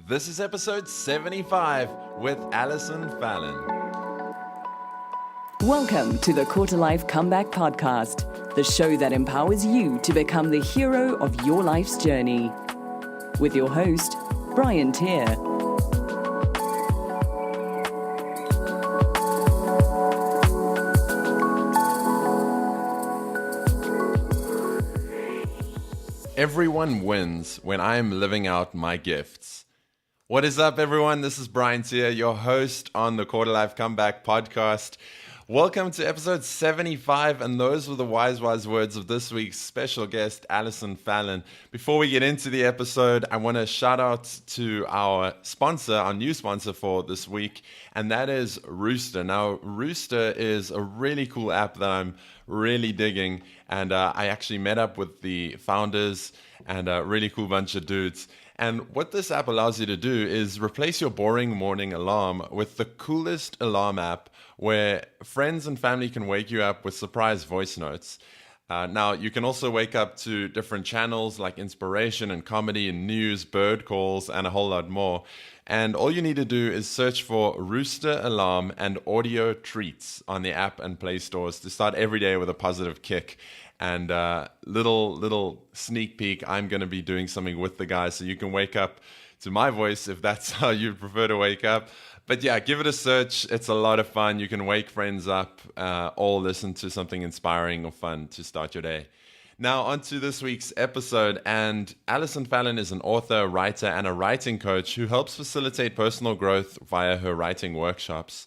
This is episode 75 with Allison Fallon. Welcome to the Quarter Life Comeback Podcast, the show that empowers you to become the hero of your life's journey. With your host, Brian Tier. Everyone wins when I am living out my gifts. What is up, everyone? This is Brian Tier, your host on the Quarter Life Comeback Podcast. Welcome to episode 75, and those were the wise words of this week's special guest, Allison Fallon. Before we get into the episode, I want to shout out to our sponsor, our new sponsor for this week, and that is Rooster. Now, Rooster is a really cool app that I'm really digging, and I actually met up with the founders and a really cool bunch of dudes. And what this app allows you to do is replace your boring morning alarm with the coolest alarm app where friends and family can wake you up with surprise voice notes. Now, you can also wake up to different channels like inspiration and comedy and news, bird calls, and a whole lot more. And all you need to do is search for Rooster Alarm and Audio Treats on the app and Play stores to start every day with a positive kick. And little sneak peek, I'm going to be doing something with the guys so you can wake up to my voice if that's how you prefer to wake up. But yeah, give it a search. It's a lot of fun. You can wake friends up or listen to something inspiring or fun to start your day. Now, on to this week's episode. And Allison Fallon is an author, writer, and a writing coach who helps facilitate personal growth via her writing workshops.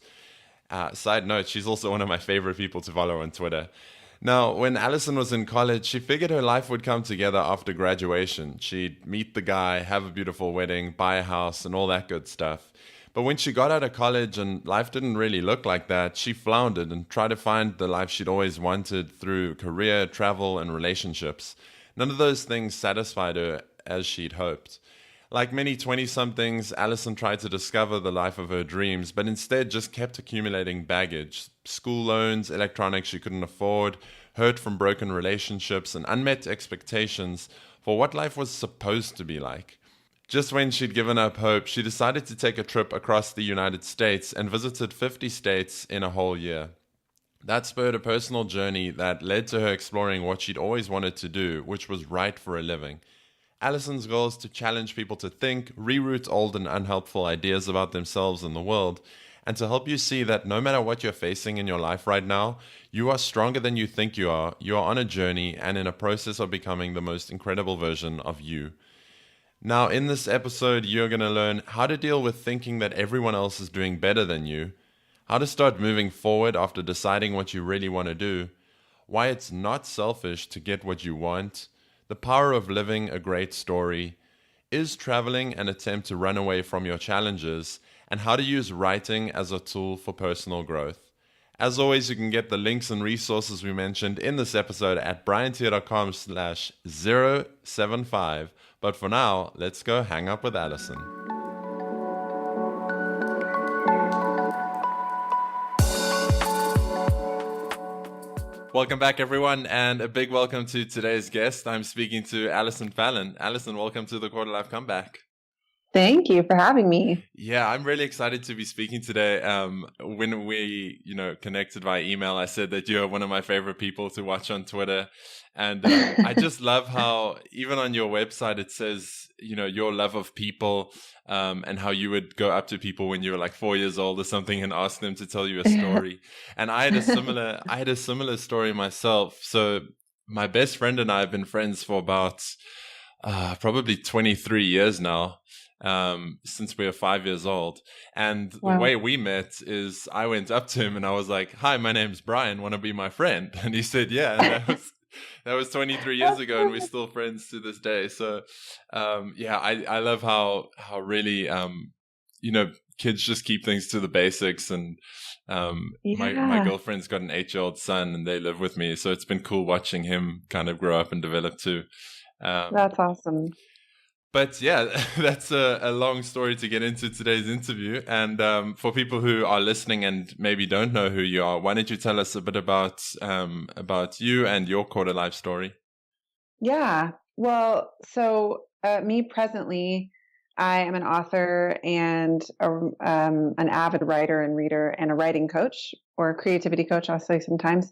Side note, she's also one of my favorite people to follow on Twitter. Now, when Allison was in college, she figured her life would come together after graduation. She'd meet the guy, have a beautiful wedding, buy a house, and all that good stuff. But when she got out of college and life didn't really look like that, she floundered and tried to find the life she'd always wanted through career, travel, and relationships. None of those things satisfied her as she'd hoped. Like many 20-somethings, Allison tried to discover the life of her dreams, but instead just kept accumulating baggage. School loans, electronics she couldn't afford, hurt from broken relationships, and unmet expectations for what life was supposed to be like. Just when she'd given up hope, she decided to take a trip across the United States and visited 50 states in a whole year. That spurred a personal journey that led to her exploring what she'd always wanted to do, which was write for a living. Allison's goal is to challenge people to think, reroute old and unhelpful ideas about themselves and the world, and to help you see that no matter what you're facing in your life right now, you are stronger than you think you are on a journey and in a process of becoming the most incredible version of you. Now, in this episode, you're going to learn how to deal with thinking that everyone else is doing better than you, how to start moving forward after deciding what you really want to do, why it's not selfish to get what you want, the power of living a great story, is traveling an attempt to run away from your challenges, and how to use writing as a tool for personal growth. As always, you can get the links and resources we mentioned in this episode at briantier.com/075. But for now, let's go hang up with Allison. Welcome back, everyone, and a big welcome to today's guest. I'm speaking to Allison Fallon. Allison, welcome to the Quarter Life Comeback. Thank you for having me. Yeah, I'm really excited to be speaking today. When we, connected via email, I said that you're one of my favorite people to watch on Twitter. And I just love how even on your website, it says, your love of people and how you would go up to people when you were like 4 years old or something and ask them to tell you a story. And I had a similar story myself. So my best friend and I have been friends for about probably 23 years now. Since we were 5 years old. And the way we met is I went up to him and I was like, "Hi, my name's Brian. Want to be my friend?" And he said, "Yeah." And that was 23 years ago, and we're still friends to this day. So, I love how really, kids just keep things to the basics. And my girlfriend's got an 8-year-old son, and they live with me. So it's been cool watching him kind of grow up and develop too. That's awesome. But yeah, that's a long story to get into today's interview. And for people who are listening and maybe don't know who you are, why don't you tell us a bit about you and your quarter life story? Yeah. Well, so me presently, I am an author and an avid writer and reader and a writing coach or a creativity coach, I'll say sometimes.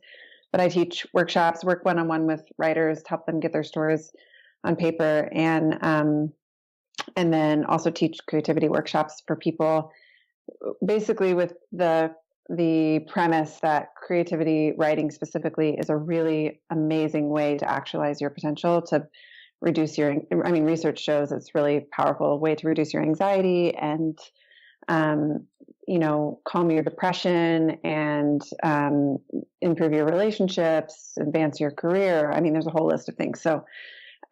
But I teach workshops, work one-on-one with writers to help them get their stories on paper, and then also teach creativity workshops for people, basically with the premise that creativity writing specifically is a really amazing way to actualize your potential, to reduce your, research shows it's really powerful way to reduce your anxiety and, calm your depression and improve your relationships, advance your career. There's a whole list of things. So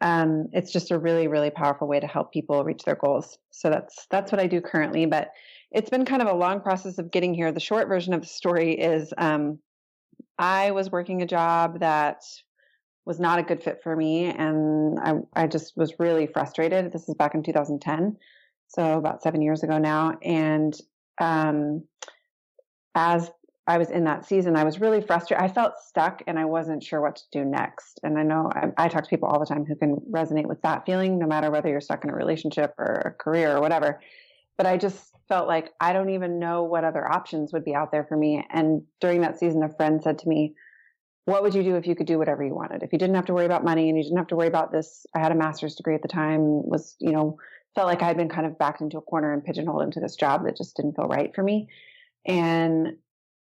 it's just a really, really powerful way to help people reach their goals. So that's what I do currently, but it's been kind of a long process of getting here. The short version of the story is I was working a job that was not a good fit for me, and I just was really frustrated. This is back in 2010, so about 7 years ago now. And as I was in that season, I was really frustrated. I felt stuck and I wasn't sure what to do next. And I know I talk to people all the time who can resonate with that feeling, no matter whether you're stuck in a relationship or a career or whatever. But I just felt like I don't even know what other options would be out there for me. And during that season, a friend said to me, what would you do if you could do whatever you wanted? If you didn't have to worry about money and you didn't have to worry about this. I had a master's degree at the time, felt like I had been kind of backed into a corner and pigeonholed into this job that just didn't feel right for me. And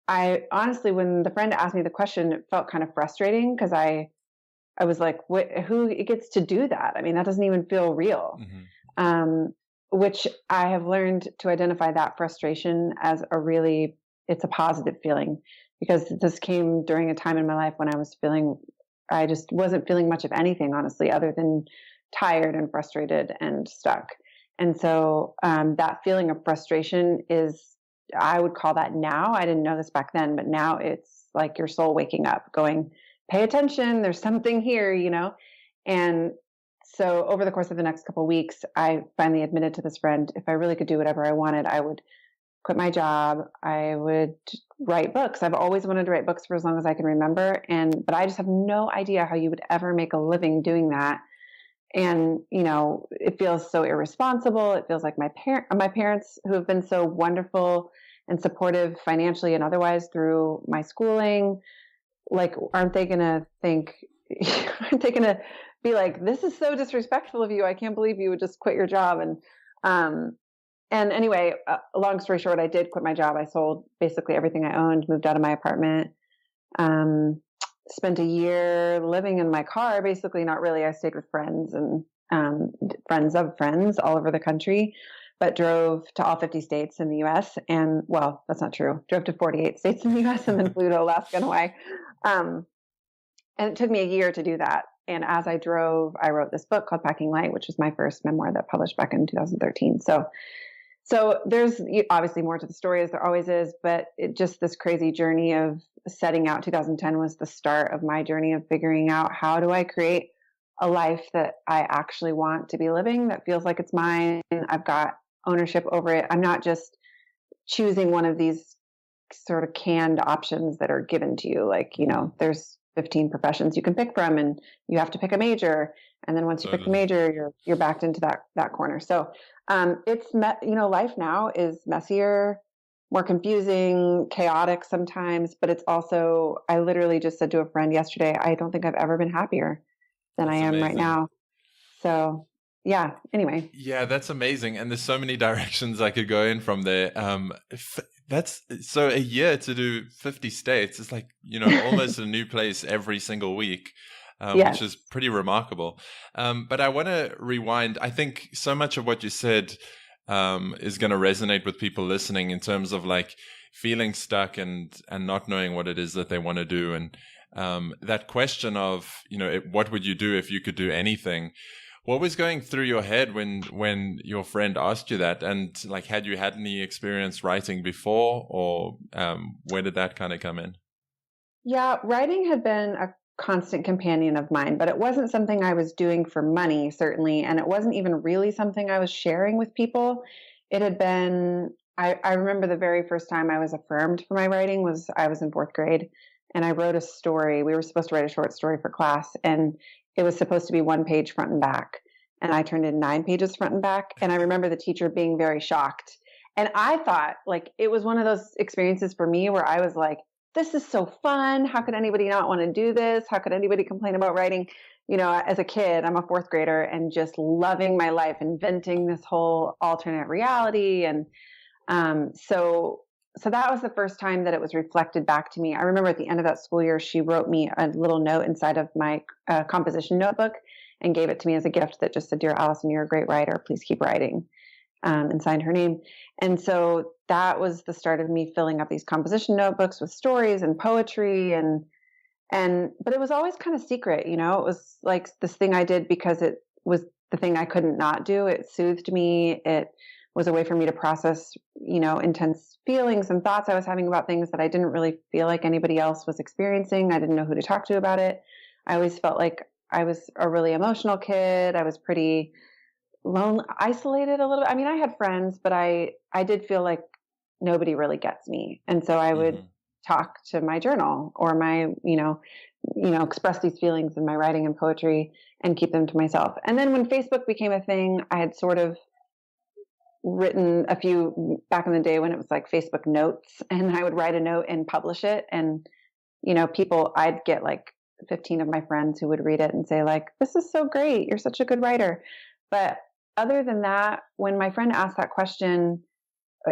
I honestly, when the friend asked me the question, it felt kind of frustrating because I was like, who gets to do that? That doesn't even feel real. Mm-hmm. Which I have learned to identify that frustration as it's a positive feeling, because this came during a time in my life when I just wasn't feeling much of anything, honestly, other than tired and frustrated and stuck. And so that feeling of frustration I would call that now. I didn't know this back then, but now it's like your soul waking up, going, pay attention. There's something here, And so over the course of the next couple of weeks, I finally admitted to this friend, if I really could do whatever I wanted, I would quit my job. I would write books. I've always wanted to write books for as long as I can remember. But I just have no idea how you would ever make a living doing that. And, it feels so irresponsible. It feels like my parents, who have been so wonderful and supportive financially and otherwise through my schooling, like, aren't they going to be like, this is so disrespectful of you. I can't believe you would just quit your job. And anyway, long story short, I did quit my job. I sold basically everything I owned, moved out of my apartment, spent a year living in my car, basically. Not really. I stayed with friends and friends of friends all over the country, but drove to all 50 states in the U.S. And, well, that's not true. Drove to 48 states in the U.S. and then flew to Alaska and Hawaii. And it took me a year to do that. And as I drove, I wrote this book called Packing Light, which was my first memoir that published back in 2013. So there's obviously more to the story, as there always is, but just this crazy journey of setting out. 2010 was the start of my journey of figuring out, how do I create a life that I actually want to be living, that feels like it's mine. I've got ownership over it. I'm not just choosing one of these sort of canned options that are given to you. Like, there's 15 professions you can pick from, and you have to pick a major. And then once you pick the major, you're backed into that corner. So life now is messier, more confusing, chaotic sometimes, but it's also, I literally just said to a friend yesterday, I don't think I've ever been happier than I am amazing. Right now. So yeah, anyway. Yeah, that's amazing. And there's so many directions I could go in from there. That's so a year to do 50 states. It's like, almost a new place every single week. Which is pretty remarkable. But I want to rewind. I think so much of what you said is going to resonate with people listening, in terms of like feeling stuck and not knowing what it is that they want to do. And that question of, what would you do if you could do anything? What was going through your head when your friend asked you that? And like, had you had any experience writing before, or where did that kind of come in? Yeah, writing had been a constant companion of mine, but it wasn't something I was doing for money, certainly. And it wasn't even really something I was sharing with people. It had been, I remember the very first time I was affirmed for my writing was I was in 4th grade, and I wrote a story. We were supposed to write a short story for class, and it was supposed to be 1 page front and back. and I turned in 9 pages front and back. And I remember the teacher being very shocked. And I thought like it was one of those experiences for me where I was like, this is so fun. How could anybody not want to do this? How could anybody complain about writing? You know, as a kid, I'm a 4th grader and just loving my life, inventing this whole alternate reality. And so that was the first time that it was reflected back to me. I remember at the end of that school year, she wrote me a little note inside of my composition notebook and gave it to me as a gift that just said, "Dear Allison, you're a great writer. Please keep writing," and signed her name. And so that was the start of me filling up these composition notebooks with stories and poetry but it was always kind of secret, you know. It was like this thing I did because it was the thing I couldn't not do. It soothed me. It was a way for me to process, you know, intense feelings and thoughts I was having about things that I didn't really feel like anybody else was experiencing. I didn't know who to talk to about it. I always felt like I was a really emotional kid. I was pretty lonely, isolated a little bit. I mean, I had friends, but I did feel like nobody really gets me. And so I would talk to my journal or my, express these feelings in my writing and poetry and keep them to myself. And then when Facebook became a thing, I had sort of written a few back in the day when it was like Facebook notes, and I would write a note and publish it. And, you know, I'd get like 15 of my friends who would read it and say like, "This is so great. You're such a good writer." But other than that, when my friend asked that question,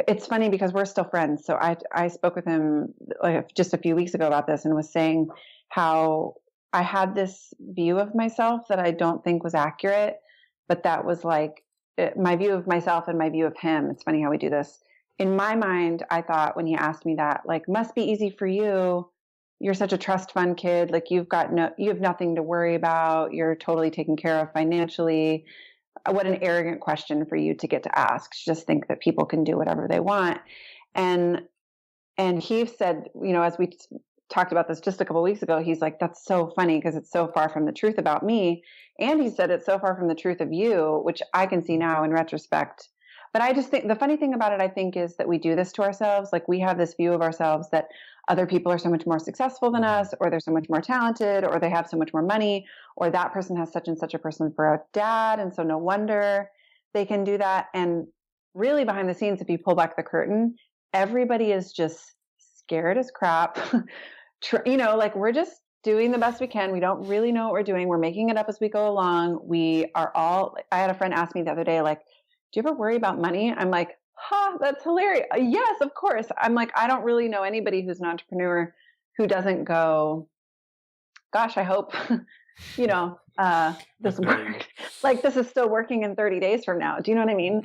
it's funny because we're still friends. So I spoke with him like just a few weeks ago about this and was saying how I had this view of myself that I don't think was accurate, but that was like my view of myself and my view of him. It's funny how we do this. In my mind, I thought when he asked me that, like, must be easy for you. You're such a trust fund kid. Like you have nothing to worry about. You're totally taken care of financially. What an arrogant question for you to get to ask. Just think that people can do whatever they want. And he said, you know, as we talked about this just a couple of weeks ago, he's like, "That's so funny because it's so far from the truth about me." And he said, "It's so far from the truth of you," which I can see now in retrospect. But I just think the funny thing about it, I think, is that we do this to ourselves. Like we have this view of ourselves that other people are so much more successful than us, or they're so much more talented, or they have so much more money, or that person has such and such a person for a dad. And so no wonder they can do that. And really behind the scenes, if you pull back the curtain, everybody is just scared as crap. You know, like we're just doing the best we can. We don't really know what we're doing. We're making it up as we go along. I had a friend ask me the other day, like, "Do you ever worry about money?" I'm like, that's hilarious. Yes, of course. I'm like, I don't really know anybody who's an entrepreneur who doesn't go, "Gosh, I hope, you know, this works. Like this is still working in 30 days from now." Do you know what I mean?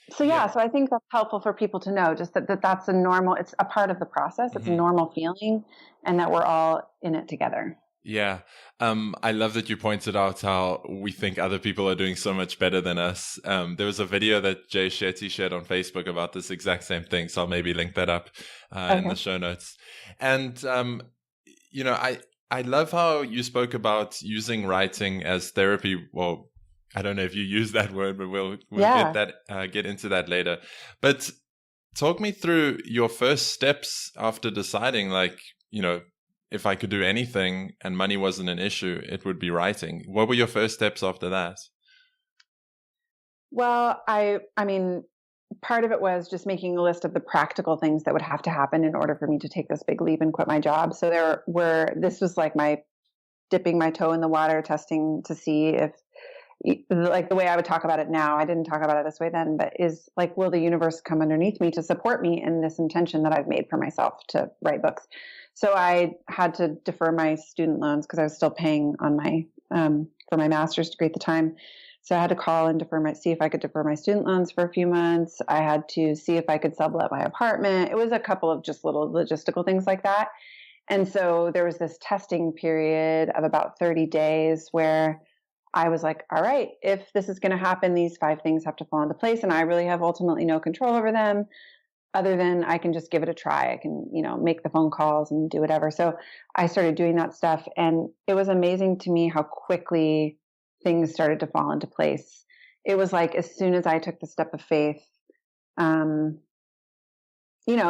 So I think that's helpful for people to know, just that's it's a part of the process. It's a normal feeling, and that we're all in it together. Yeah. I love that you pointed out how we think other people are doing so much better than us. There was a video that Jay Shetty shared on Facebook about this exact same thing. So I'll maybe link that up in the show notes. And, you know, I love how you spoke about using writing as therapy. Well, I don't know if you use that word, but we'll get into that later. But talk me through your first steps after deciding, like, you know, if I could do anything and money wasn't an issue, it would be writing. What were your first steps after that? Well, I mean, part of it was just making a list of the practical things that would have to happen in order for me to take this big leap and quit my job. So this was like my dipping my toe in the water, testing to see if, like the way I would talk about it now, I didn't talk about it this way then, but is like, will the universe come underneath me to support me in this intention that I've made for myself to write books? So I had to defer my student loans because I was still paying on my for my master's degree at the time. So I had to call and see if I could defer my student loans for a few months. I had to see if I could sublet my apartment. It was a couple of just little logistical things like that. And so there was this testing period of about 30 days where I was like, all right, if this is going to happen, these 5 things have to fall into place. And I really have ultimately no control over them other than I can just give it a try. I can, make the phone calls and do whatever. So I started doing that stuff. And it was amazing to me how quickly things started to fall into place. It was like, as soon as I took the step of faith,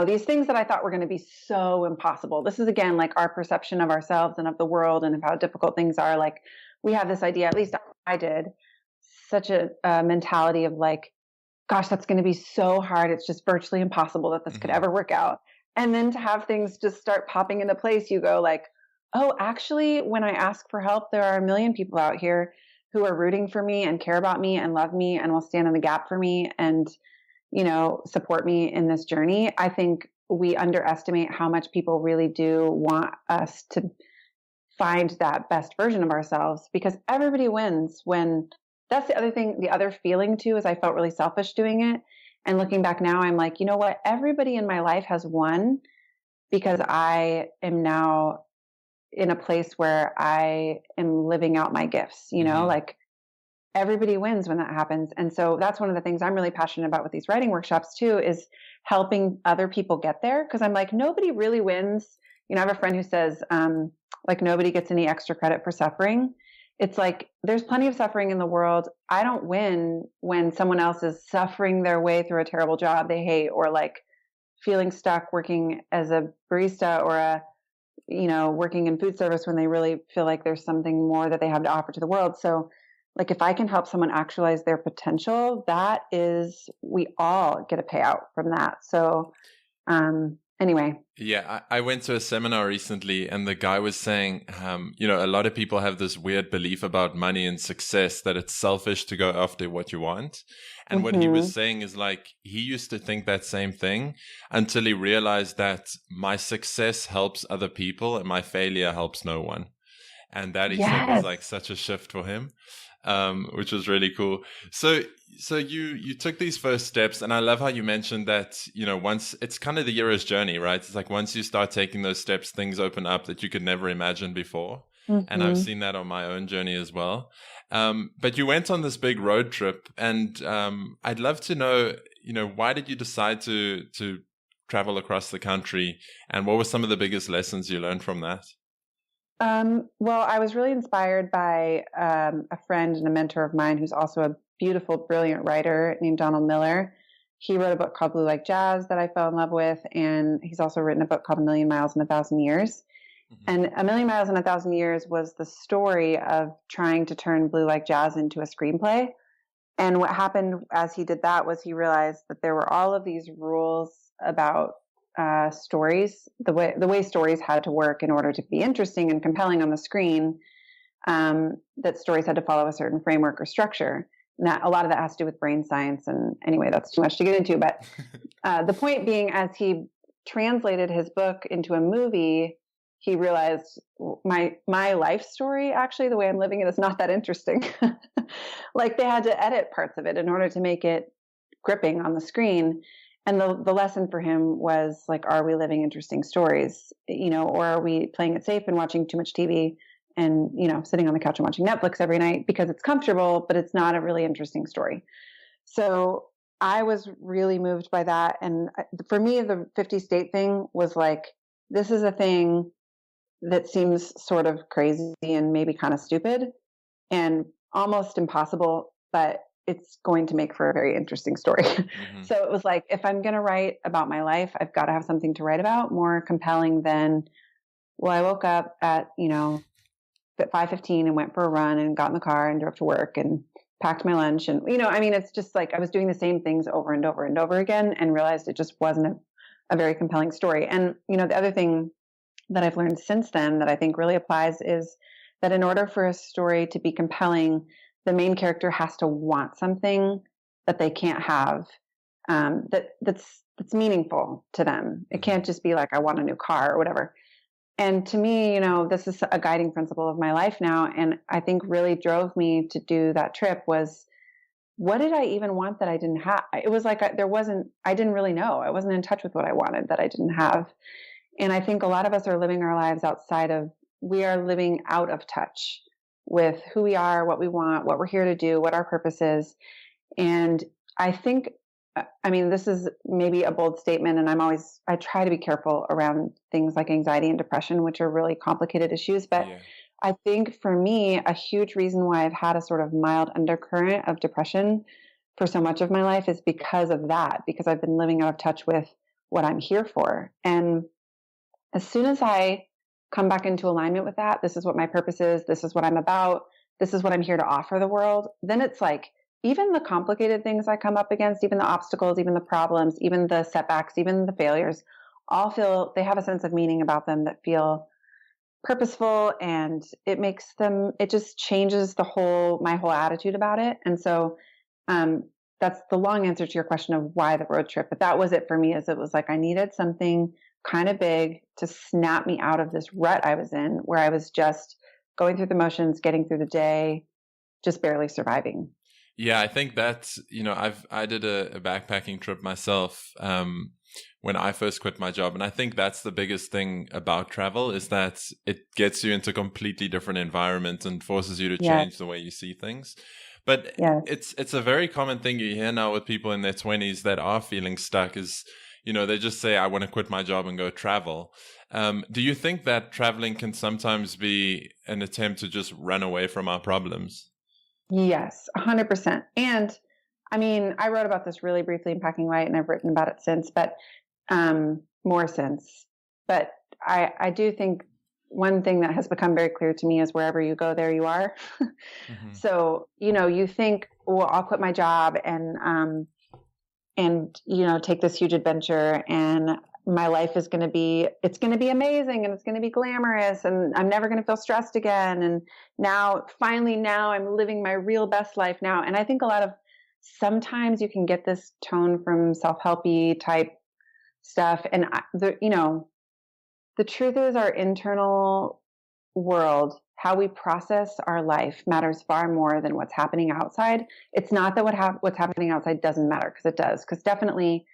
these things that I thought were going to be so impossible. This is again, like our perception of ourselves and of the world and of how difficult things are. Like we have this idea, at least I did, such a mentality of like, gosh, that's going to be so hard. It's just virtually impossible that this could ever work out. And then to have things just start popping into place, you go like, oh, actually, when I ask for help, there are a million people out here who are rooting for me and care about me and love me and will stand in the gap for me and, you know, support me in this journey. I think we underestimate how much people really do want us to find that best version of ourselves, because everybody wins when that's the other thing. The other feeling too is I felt really selfish doing it. And looking back now, I'm like, you know what? Everybody in my life has won because I am now in a place where I am living out my gifts, you know, like everybody wins when that happens. And so that's one of the things I'm really passionate about with these writing workshops too, is helping other people get there. Cause I'm like, nobody really wins. You know, I have a friend who says, like nobody gets any extra credit for suffering. It's like, there's plenty of suffering in the world. I don't win when someone else is suffering their way through a terrible job they hate, or like feeling stuck working as a barista or a, you know, working in food service when they really feel like there's something more that they have to offer to the world. So like, if I can help someone actualize their potential, that is, we all get a payout from that. So, anyway. Yeah, I went to a seminar recently and the guy was saying, you know, a lot of people have this weird belief about money and success that it's selfish to go after what you want. And what he was saying is like, he used to think that same thing until he realized that my success helps other people and my failure helps no one. And that he said was like such a shift for him. Which was really cool. So you took these first steps, and I love how you mentioned that, you know, once it's kind of the hero's journey, right? It's like once you start taking those steps, things open up that you could never imagine before. And I've seen that on my own journey as well. But you went on this big road trip, and I'd love to know, you know, why did you decide to travel across the country, and what were some of the biggest lessons you learned from that? Well, I was really inspired by a friend and a mentor of mine who's also a beautiful, brilliant writer named Donald Miller. He wrote a book called Blue Like Jazz that I fell in love with, and he's also written a book called A Million Miles in a Thousand Years. And A Million Miles in a Thousand Years was the story of trying to turn Blue Like Jazz into a screenplay. And what happened as he did that was he realized that there were all of these rules about stories, the way stories had to work in order to be interesting and compelling on the screen, that stories had to follow a certain framework or structure. And that, a lot of that has to do with brain science. And anyway, that's too much to get into. But the point being, as he translated his book into a movie, he realized my life story, actually, the way I'm living it is not that interesting. Like they had to edit parts of it in order to make it gripping on the screen. And the lesson for him was like, are we living interesting stories, you know, or are we playing it safe and watching too much TV and, you know, sitting on the couch and watching Netflix every night because it's comfortable, but it's not a really interesting story. So I was really moved by that. And for me, the 50 state thing was like, this is a thing that seems sort of crazy and maybe kind of stupid and almost impossible, but it's going to make for a very interesting story. So it was like, if I'm going to write about my life, I've got to have something to write about more compelling than, well, I woke up at, you know, at 5:15 and went for a run and got in the car and drove to work and packed my lunch. And, you know, I mean, it's just like I was doing the same things over and over and over again and realized it just wasn't a very compelling story. And, you know, the other thing that I've learned since then that I think really applies is that in order for a story to be compelling, the main character has to want something that they can't have, that's meaningful to them. It can't just be like, I want a new car or whatever. And to me, you know, this is a guiding principle of my life now. And I think really drove me to do that trip was, what did I even want that I didn't have? It was like, I didn't really know. I wasn't in touch with what I wanted that I didn't have. And I think a lot of us are living our lives we are living out of touch with who we are, what we want, what we're here to do, what our purpose is. And I think, I mean, this is maybe a bold statement, and I try to be careful around things like anxiety and depression, which are really complicated issues. But I think for me, a huge reason why I've had a sort of mild undercurrent of depression for so much of my life is because of that, because I've been living out of touch with what I'm here for. And as soon as I come back into alignment with that, this is what my purpose is, this is what I'm about, this is what I'm here to offer the world, then it's like, even the complicated things I come up against, even the obstacles, even the problems, even the setbacks, even the failures, all feel, they have a sense of meaning about them that feel purposeful, and it just changes my whole attitude about it. And so, that's the long answer to your question of why the road trip. But that was it for me, is it was like, I needed something kind of big to snap me out of this rut I was in, where I was just going through the motions, getting through the day, just barely surviving. Yeah, I think that's, I did a backpacking trip myself when I first quit my job. And I think that's the biggest thing about travel, is that it gets you into a completely different environment and forces you to change the way you see things. But it's a very common thing you hear now with people in their 20s that are feeling stuck is, they just say, I want to quit my job and go travel. Do you think that traveling can sometimes be an attempt to just run away from our problems? Yes, 100%. And I mean, I wrote about this really briefly in Packing Light, and I've written about it since, but more since. But I do think one thing that has become very clear to me is wherever you go, there you are. Mm-hmm. So, you think, well, I'll quit my job and take this huge adventure, and my life is going to be amazing, and it's going to be glamorous, and I'm never going to feel stressed again. And now I'm living my real best life now. And I think sometimes you can get this tone from self-helpy type stuff. And the truth is, our internal world, how we process our life, matters far more than what's happening outside. It's not that what's happening outside doesn't matter, because it does. Because definitely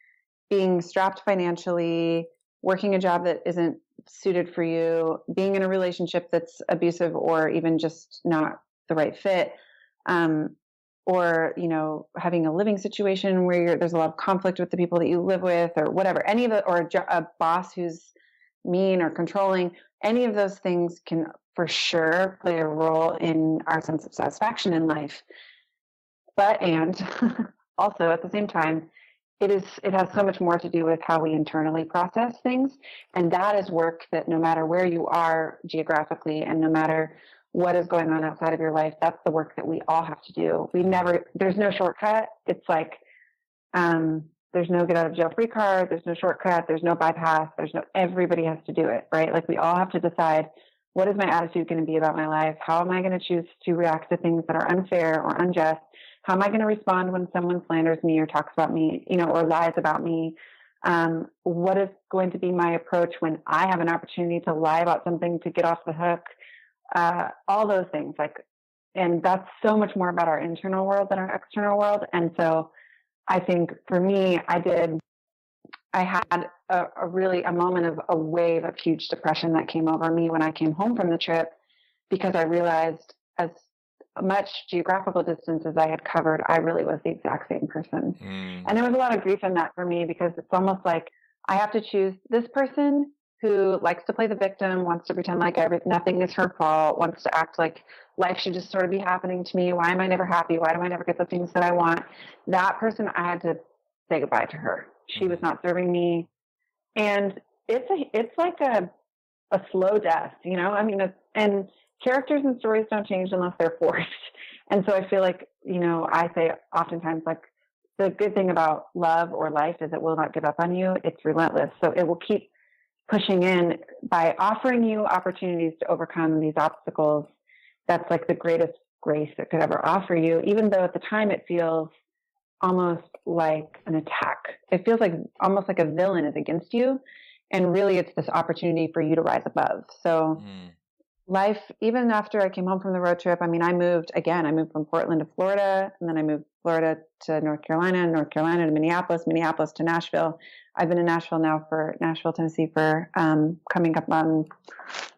being strapped financially, working a job that isn't suited for you, being in a relationship that's abusive or even just not the right fit, or having a living situation where there's a lot of conflict with the people that you live with, or whatever, or a boss who's mean or controlling, any of those things can for sure play a role in our sense of satisfaction in life. And also at the same time, it has so much more to do with how we internally process things. And that is work that no matter where you are geographically, and no matter what is going on outside of your life, that's the work that we all have to do. There's no shortcut. It's like, there's no get out of jail free card. There's no shortcut. There's no bypass. Everybody has to do it, right? Like, we all have to decide, what is my attitude going to be about my life? How am I going to choose to react to things that are unfair or unjust? How am I going to respond when someone slanders me or talks about me, or lies about me? What is going to be my approach when I have an opportunity to lie about something to get off the hook? All those things, and that's so much more about our internal world than our external world. And so I think for me, I had a moment of a wave of huge depression that came over me when I came home from the trip, because I realized, as much geographical distance as I had covered, I really was the exact same person. And there was a lot of grief in that for me, because it's almost like I have to choose this person who likes to play the victim, wants to pretend like nothing is her fault, wants to act like life should just sort of be happening to me. Why am I never happy? Why do I never get the things that I want? That person, I had to say goodbye to her. She was not serving me. And it's like a slow death, I mean, and characters and stories don't change unless they're forced. And so I feel like, I say oftentimes, like, the good thing about love or life is it will not give up on you. It's relentless. So it will keep pushing in by offering you opportunities to overcome these obstacles. That's like the greatest grace it could ever offer you, even though at the time it feels almost like an attack. It feels like almost like a villain is against you. And really, it's this opportunity for you to rise above. So life, even after I came home from the road trip, I mean, I moved from Portland to Florida, and then I moved Florida to North Carolina, North Carolina to Minneapolis, Minneapolis to Nashville. I've been in Nashville, Tennessee for coming up on,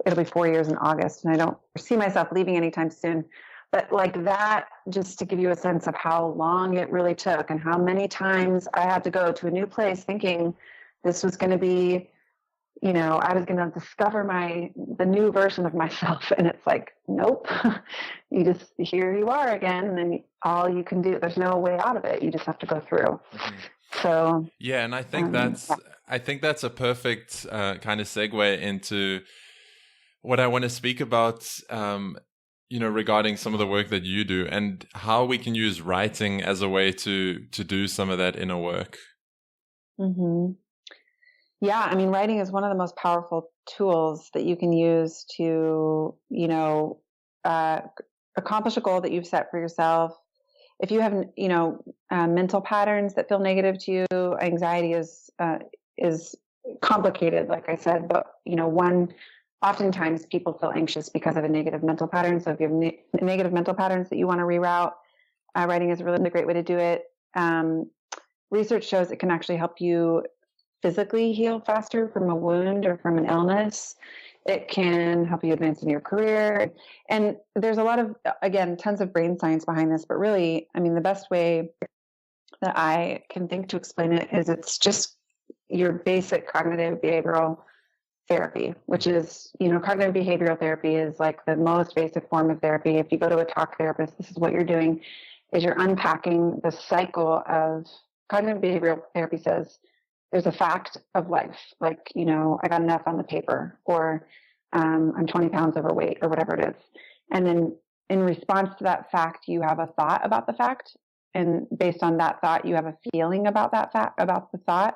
it'll be 4 years in August, and I don't see myself leaving anytime soon. But like that, just to give you a sense of how long it really took and how many times I had to go to a new place thinking this was going to be, I was going to discover the new version of myself. And it's like, nope, here you are again. And then all you can do, there's no way out of it. You just have to go through. Mm-hmm. So, yeah. And I think that's a perfect kind of segue into what I want to speak about. regarding some of the work that you do and how we can use writing as a way to do some of that inner work. Mm-hmm. Yeah, I mean, writing is one of the most powerful tools that you can use to, accomplish a goal that you've set for yourself. If you have, mental patterns that feel negative to you, anxiety is complicated, like I said. But oftentimes people feel anxious because of a negative mental pattern. So if you have negative mental patterns that you want to reroute, writing is really a great way to do it. Research shows it can actually help you physically heal faster from a wound or from an illness. It can help you advance in your career. And there's a lot of, again, tons of brain science behind this, but really, I mean, the best way that I can think to explain it is it's just your basic cognitive behavioral therapy, which is, cognitive behavioral therapy is like the most basic form of therapy. If you go to a talk therapist, this is what you're doing, is you're unpacking the cycle of cognitive behavioral therapy says, there's a fact of life, like, I got an F on the paper, or I'm 20 pounds overweight, or whatever it is. And then in response to that fact, you have a thought about the fact. And based on that thought, you have a feeling about that fact, about the thought.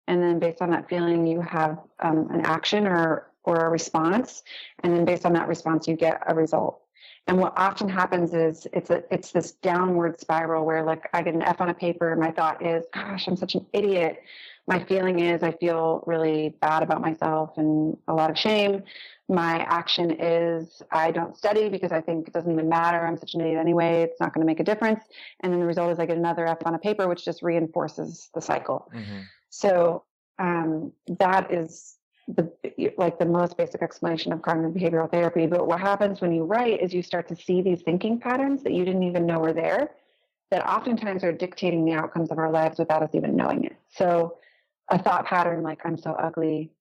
And then based on that feeling, you have an action or a response. And then based on that response, you get a result. And what often happens is it's this downward spiral where, like, I get an F on a paper, and my thought is, gosh, I'm such an idiot. My feeling is I feel really bad about myself and a lot of shame. My action is I don't study because I think it doesn't even matter. I'm such an idiot anyway. It's not going to make a difference. And then the result is I get another F on a paper, which just reinforces the cycle. Mm-hmm. So that is the most basic explanation of cognitive behavioral therapy. But what happens when you write is you start to see these thinking patterns that you didn't even know were there, that oftentimes are dictating the outcomes of our lives without us even knowing it. So a thought pattern like I'm so ugly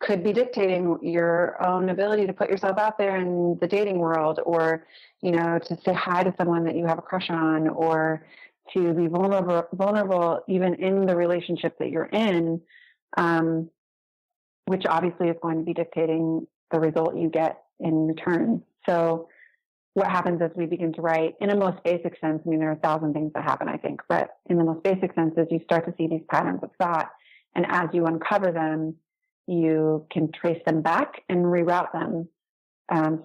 could be dictating your own ability to put yourself out there in the dating world, or, to say hi to someone that you have a crush on, or to be vulnerable even in the relationship that you're in, which obviously is going to be dictating the result you get in return. So what happens as we begin to write, in a most basic sense, I mean, there are 1,000 things that happen, I think, but in the most basic sense is you start to see these patterns of thought. And as you uncover them, you can trace them back and reroute them.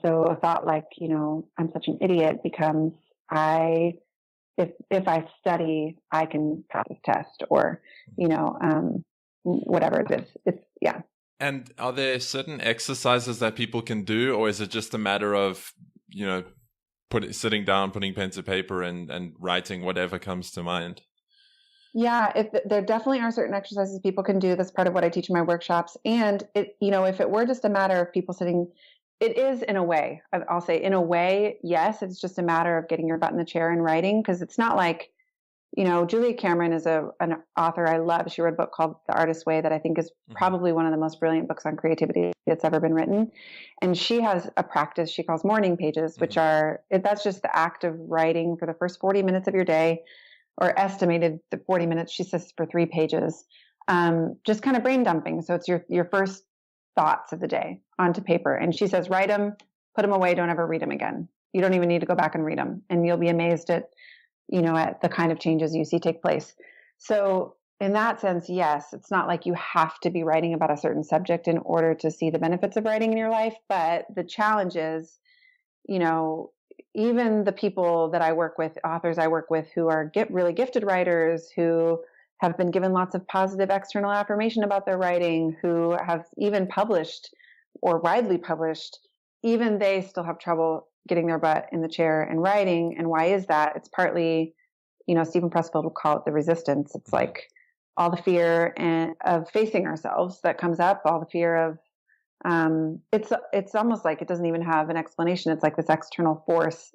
So a thought like, I'm such an idiot becomes if I study, I can pass this test, or, whatever it is. It's, yeah. And are there certain exercises that people can do, or is it just a matter of, sitting down, putting pen to paper and writing whatever comes to mind? Yeah, there definitely are certain exercises people can do. That's part of what I teach in my workshops. And if it were just a matter of people sitting, it is in a way. I'll say in a way, yes. It's just a matter of getting your butt in the chair and writing, because it's not like, Julia Cameron is an author I love. She wrote a book called The Artist's Way that I think is probably one of the most brilliant books on creativity that's ever been written. And she has a practice she calls morning pages, which that's just the act of writing for the first 40 minutes of your day, or estimated the 40 minutes, she says, for 3 pages, just kind of brain dumping. So it's your first thoughts of the day onto paper. And she says, write them, put them away, don't ever read them again. You don't even need to go back and read them. And you'll be amazed at the kind of changes you see take place. So in that sense, yes, it's not like you have to be writing about a certain subject in order to see the benefits of writing in your life. But the challenge is, even the people that I work with, authors I work with who are really gifted writers, who have been given lots of positive external affirmation about their writing, who have even published or widely published, even they still have trouble getting their butt in the chair and writing. And why is that? It's partly, Stephen Pressfield will call it the resistance. It's like all the fear of facing ourselves that comes up, all the fear of, it's almost like it doesn't even have an explanation. It's like this external force.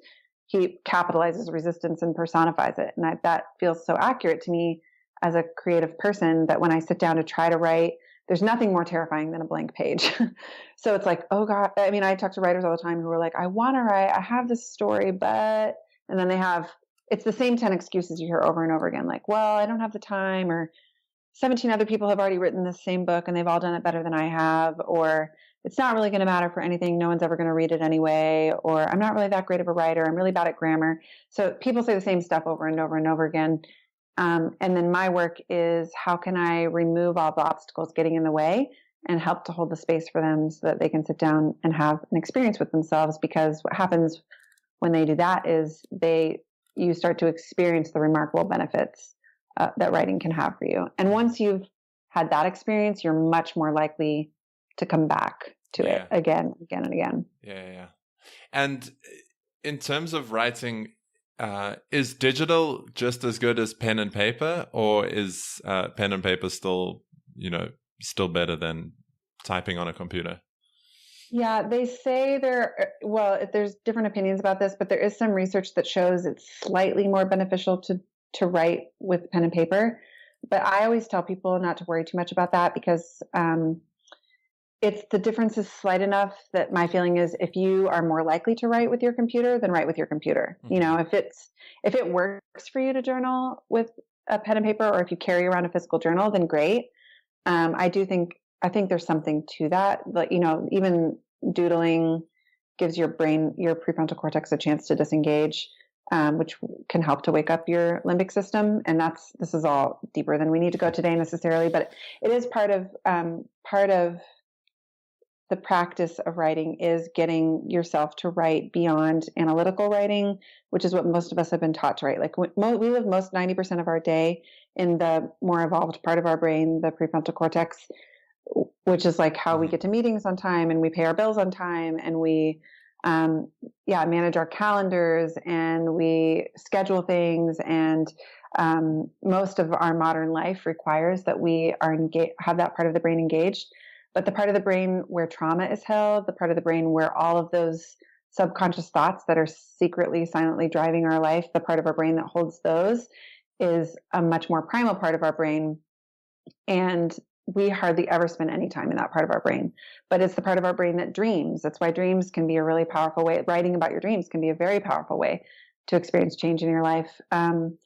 He capitalizes resistance and personifies it. And that feels so accurate to me as a creative person, that when I sit down to try to write, there's nothing more terrifying than a blank page. So it's like, oh God, I mean, I talk to writers all the time who are like, I want to write, I have this story, but, and then it's the same 10 excuses you hear over and over again. Like, well, I don't have the time, or 17 other people have already written the same book and they've all done it better than I have. Or, it's not really going to matter for anything. No one's ever going to read it anyway, or I'm not really that great of a writer. I'm really bad at grammar. So people say the same stuff over and over and over again. And then my work is, how can I remove all the obstacles getting in the way and help to hold the space for them so that they can sit down and have an experience with themselves? Because what happens when they do that is you start to experience the remarkable benefits that writing can have for you. And once you've had that experience, you're much more likely to come back to it again and again. Yeah. And in terms of writing, is digital just as good as pen and paper, or is pen and paper still better than typing on a computer? Yeah, they say there's different opinions about this, but there is some research that shows it's slightly more beneficial to write with pen and paper. But I always tell people not to worry too much about that, because the difference is slight enough that my feeling is, if you are more likely to write with your computer, then write with your computer. Mm-hmm. If it works for you to journal with a pen and paper, or if you carry around a physical journal, then great. I think there's something to that. But, even doodling gives your brain, your prefrontal cortex, a chance to disengage, which can help to wake up your limbic system. And this is all deeper than we need to go today necessarily, but it is part of the practice of writing, is getting yourself to write beyond analytical writing, which is what most of us have been taught to write. Like, we live 90% of our day in the more evolved part of our brain, the prefrontal cortex, which is like how we get to meetings on time, and we pay our bills on time, and we manage our calendars, and we schedule things. And most of our modern life requires that we have that part of the brain engaged. But the part of the brain where trauma is held, the part of the brain where all of those subconscious thoughts that are secretly, silently driving our life, the part of our brain that holds those, is a much more primal part of our brain. And we hardly ever spend any time in that part of our brain. But it's the part of our brain that dreams. That's why dreams can be a really powerful way. Writing about your dreams can be a very powerful way to experience change in your life. And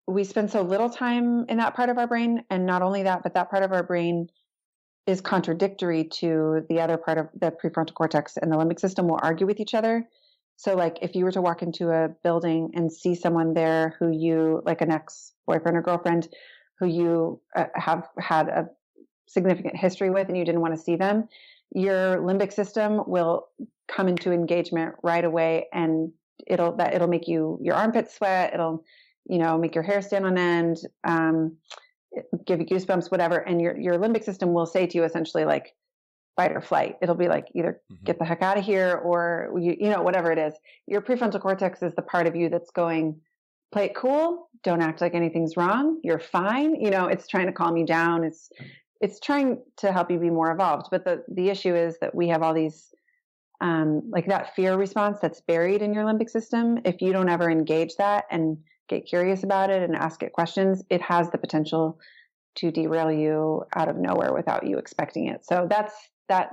we spend so little time in that part of our brain. And not only that, but that part of our brain is contradictory to the other part of the prefrontal cortex, and the limbic system will argue with each other. So like, if you were to walk into a building and see someone there who you, like an ex-boyfriend or girlfriend who you have had a significant history with, and you didn't want to see them, your limbic system will come into engagement right away, and it'll make your armpits sweat. It'll, make your hair stand on end, give you goosebumps, whatever. And your limbic system will say to you essentially, like, fight or flight. It'll be like, either get the heck out of here, or whatever it is. Your prefrontal cortex is the part of you that's going, play it cool. Don't act like anything's wrong. You're fine. It's trying to calm you down. It's trying to help you be more evolved. But the issue is that we have all these, like that fear response that's buried in your limbic system. If you don't ever engage that and get curious about it and ask it questions, it has the potential to derail you out of nowhere without you expecting it. So that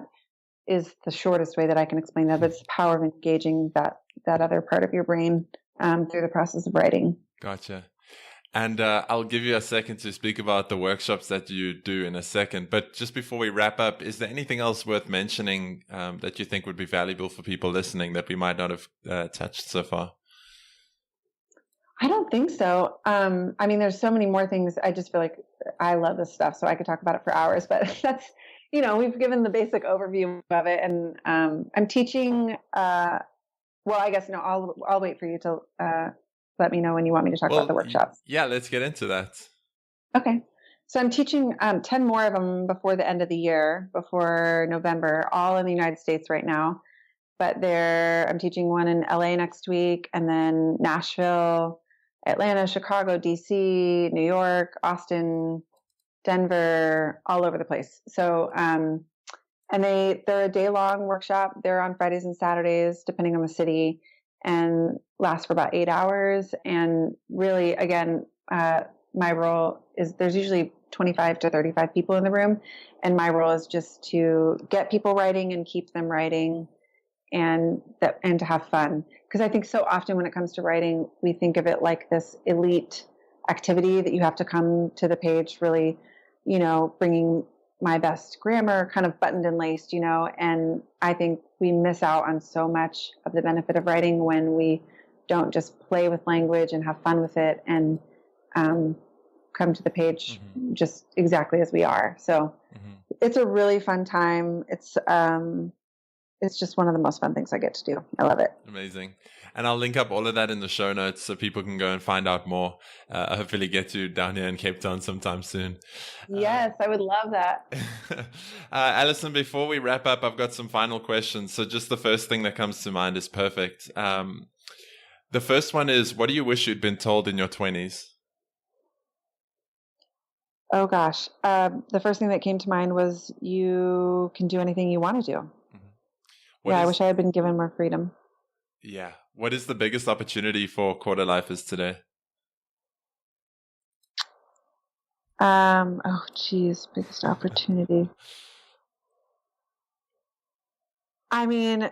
is the shortest way that I can explain that. But it's the power of engaging that other part of your brain through the process of writing. Gotcha. And I'll give you a second to speak about the workshops that you do in a second. But just before we wrap up, is there anything else worth mentioning that you think would be valuable for people listening that we might not have touched so far? I don't think so. There's so many more things. I just feel like I love this stuff, so I could talk about it for hours, but that's, we've given the basic overview of it. And I'm teaching, I guess, I'll wait for you to let me know when you want me to talk about the workshops. Yeah, let's get into that. Okay. So I'm teaching 10 more of them before the end of the year, before November, all in the United States right now. But I'm teaching one in LA next week, and then Nashville, Atlanta, Chicago, DC, New York, Austin, Denver, all over the place. So, and they're a day-long workshop. They're on Fridays and Saturdays, depending on the city, and last for about 8 hours. And really, again, my role is, there's usually 25 to 35 people in the room, and my role is just to get people writing and keep them writing, and to have fun. Because I think so often when it comes to writing, we think of it like this elite activity that you have to come to the page really, bringing my best grammar kind of buttoned and laced, and I think we miss out on so much of the benefit of writing when we don't just play with language and have fun with it and come to the page just exactly as we are. So it's a really fun time. It's just one of the most fun things I get to do. I love it. Amazing. And I'll link up all of that in the show notes so people can go and find out more. Hopefully get you down here in Cape Town sometime soon. Yes, I would love that. Allison, before we wrap up, I've got some final questions. So just the first thing that comes to mind is perfect. The first one is, what do you wish you'd been told in your 20s? Oh, gosh. The first thing that came to mind was you can do anything you want to do. I wish I had been given more freedom. Yeah. What is the biggest opportunity for quarter lifers today? Biggest opportunity. I mean,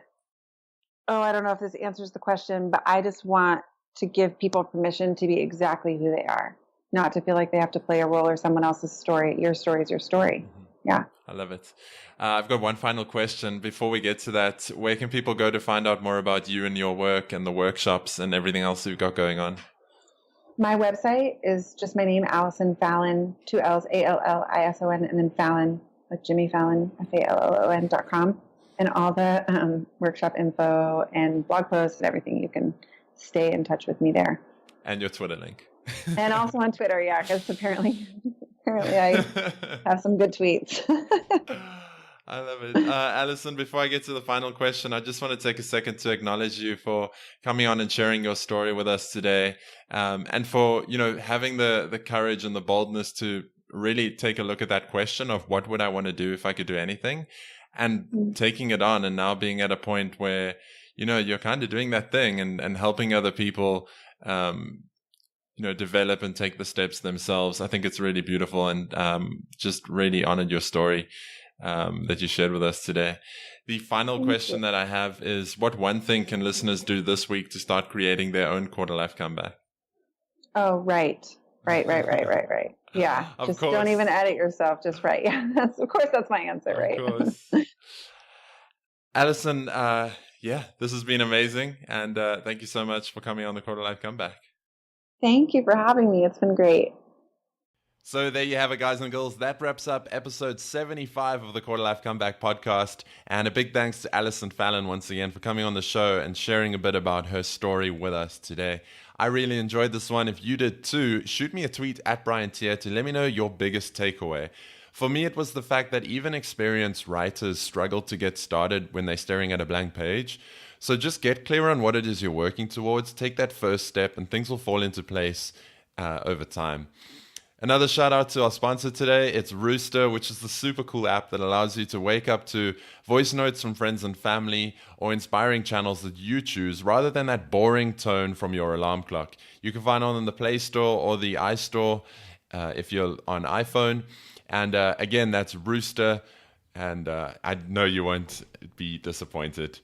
I don't know if this answers the question, but I just want to give people permission to be exactly who they are, not to feel like they have to play a role or someone else's story. Your story is your story. Yeah. I love it. I've got one final question. Before we get to that, where can people go to find out more about you and your work and the workshops and everything else you've got going on? My website is just my name, Allison Fallon, 2 L's, Allison, and then Fallon, like Jimmy Fallon, FALLON.com. And all the workshop info and blog posts and everything, you can stay in touch with me there. And your Twitter link. And also on Twitter, yeah, because apparently I have some good tweets. I love it. Allison, before I get to the final question, I just want to take a second to acknowledge you for coming on and sharing your story with us today. And for, having the courage and the boldness to really take a look at that question of what would I want to do if I could do anything, and taking it on and now being at a point where, you're kind of doing that thing and helping other people, develop and take the steps themselves. I think it's really beautiful, and just really honored your story that you shared with us today. The final question that I have is, what one thing can listeners do this week to start creating their own quarter life comeback? Oh, right. Yeah. Just don't even edit yourself. Just write. Yeah. That's my answer, right? Of course. Allison, this has been amazing. And thank you so much for coming on the Quarter Life Comeback. Thank you for having me. It's been great. So there you have it, guys and girls. That wraps up episode 75 of the Quarter Life Comeback podcast. And a big thanks to Allison Fallon once again for coming on the show and sharing a bit about her story with us today. I really enjoyed this one. If you did too, shoot me a tweet at Brian Tier to let me know your biggest takeaway. For me, it was the fact that even experienced writers struggle to get started when they're staring at a blank page. So just get clear on what it is you're working towards, take that first step, and things will fall into place over time. Another shout out to our sponsor today. It's Rooster, which is the super cool app that allows you to wake up to voice notes from friends and family or inspiring channels that you choose rather than that boring tone from your alarm clock. You can find it on the Play Store or the iStore if you're on iPhone. And again, that's Rooster. And I know you won't be disappointed.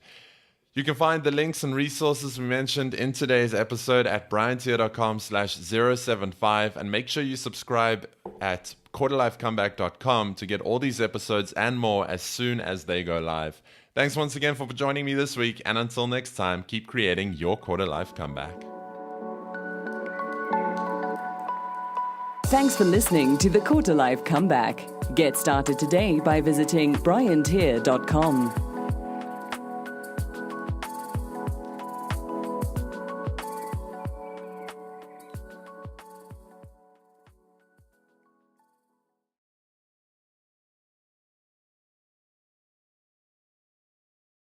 You can find the links and resources we mentioned in today's episode at briantier.com/075, and make sure you subscribe at quarterlifecomeback.com to get all these episodes and more as soon as they go live. Thanks once again for joining me this week, and until next time, keep creating your quarter life comeback. Thanks for listening to the Quarter Life Comeback. Get started today by visiting briantier.com.